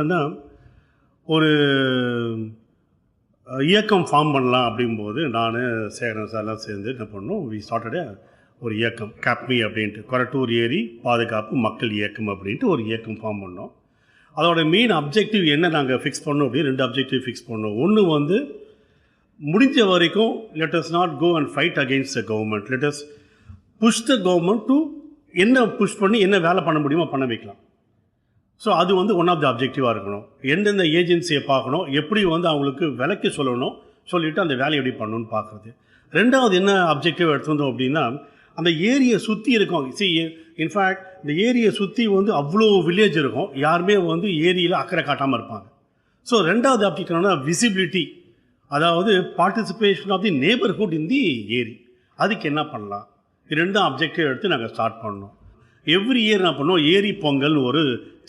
என்னன்னா ஒரு இயக்கம் ஃபார்ம் பண்ணலாம் அப்படிங்கும்போது நான் சேகரன் சார்லாம் சேர்ந்து என்ன பண்ணோம், வி ஸ்டார்டட் ஒரு இயக்கம் கேப்மி அப்படின்ட்டு, கொரட்டூர் ஏரி பாதுகாப்பு மக்கள் இயக்கம் அப்படின்ட்டு ஒரு இயக்கம் ஃபார்ம் பண்ணோம். அதோட மெயின் அப்ஜெக்டிவ் என்ன நாங்கள் ஃபிக்ஸ் பண்ணோம் அப்படின்னு 2 அப்ஜெக்டிவ் ஃபிக்ஸ் பண்ணோம். ஒன்று வந்து முடிஞ்ச வரைக்கும் let us not go and fight against the government, let us push the government to என்ன புஷ் பண்ணி என்ன வேலை பண்ண முடியுமோ பண்ண வைக்கலாம். ஸோ அது வந்து ஒன் ஆஃப் த அப்ஜெக்டிவாக இருக்கணும். எந்தெந்த ஏஜென்சியை பார்க்கணும், எப்படி வந்து அவங்களுக்கு விலைக்கு சொல்லணும், சொல்லிவிட்டு அந்த வேலையை எப்படி பண்ணணும்னு பார்க்குறது. 2வது என்ன அப்ஜெக்டிவ் எடுத்துருந்தோம் அப்படின்னா, அந்த ஏரியை சுற்றி இருக்கும். இன்ஃபேக்ட் இந்த ஏரியை சுற்றி வந்து அவ்வளோ வில்லேஜ் இருக்கும், யாருமே வந்து ஏரியில் அக்கறை காட்டாமல் இருப்பாங்க. ஸோ 2வது அப்ஜெக்டிவ் என்னன்னா விசிபிலிட்டி, அதாவது பார்ட்டிசிபேஷன் ஆஃப் தி நேபர்ஹுட் இன் தி ஏரி. அதுக்கு என்ன பண்ணலாம், இது 2 அப்ஜெக்டிவ் எடுத்து நாங்கள் ஸ்டார்ட் பண்ணோம். எவ்ரி இயர் என்ன பண்ணோம், ஏரி பொங்கல்னு ஒரு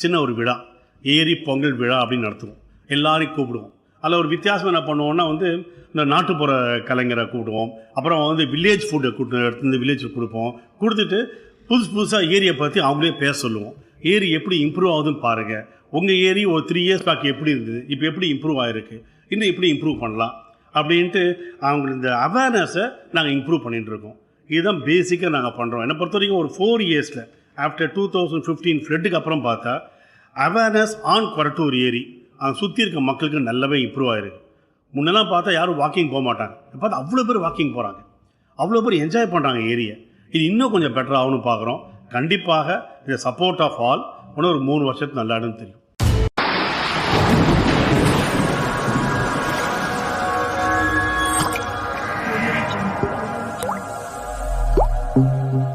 சின்ன ஒரு விழா, ஏரி பொங்கல் விழா அப்படின்னு நடத்துவோம். எல்லாரையும் கூப்பிடுவோம். அதில் ஒரு வித்தியாசம் என்ன பண்ணுவோம்னா வந்து இந்த நாட்டுப்புற கலைஞரை கூப்பிடுவோம். அப்புறம் வந்து வில்லேஜ் ஃபுட்டை எடுத்து இந்த வில்லேஜுக்கு கொடுப்போம். கொடுத்துட்டு புதுசாக ஏரியை பற்றி அவங்களே பேச சொல்லுவோம். ஏரி எப்படி இம்ப்ரூவ் ஆகுதுன்னு பாருங்கள், உங்கள் ஏரி ஒரு 3 இயர்ஸ் பேக் எப்படி இருந்தது, இப்போ எப்படி இம்ப்ரூவ் ஆகிருக்கு, இன்னும் எப்படி இம்ப்ரூவ் பண்ணலாம் அப்படின்ட்டு அவங்க இந்த அவேர்னஸை நாங்கள் இம்ப்ரூவ் பண்ணிகிட்ருக்கோம். இதுதான் பேசிக்காக நாங்கள் பண்ணுறோம். என்னை பொறுத்த வரைக்கும் ஒரு 4 இயர்ஸில் ஆஃப்டர் 2015 ஃப்ளட்டுக்கு அப்புறம் பார்த்தா அவேர்னஸ் ஆன் கொரட்டூர் ஏரி அங்கே சுற்றி இருக்க மக்களுக்கு நல்லாவே இம்ப்ரூவ் ஆகிருக்கு. முன்னெல்லாம் பார்த்தா யாரும் வாக்கிங் போக மாட்டாங்க, இப்போ பார்த்தா அவ்வளோ பேர் வாக்கிங் போகிறாங்க, அவ்வளோ பேர் என்ஜாய் பண்ணுறாங்க ஏரியை. இது இன்னும் கொஞ்சம் பெட்டர் ஆகும்னு பார்க்குறோம். கண்டிப்பாக இது சப்போர்ட் ஆஃப் ஆல் இன்னும் ஒரு 3 வருஷத்துக்கு நல்லாடுன்னு தெரியும். Thank you.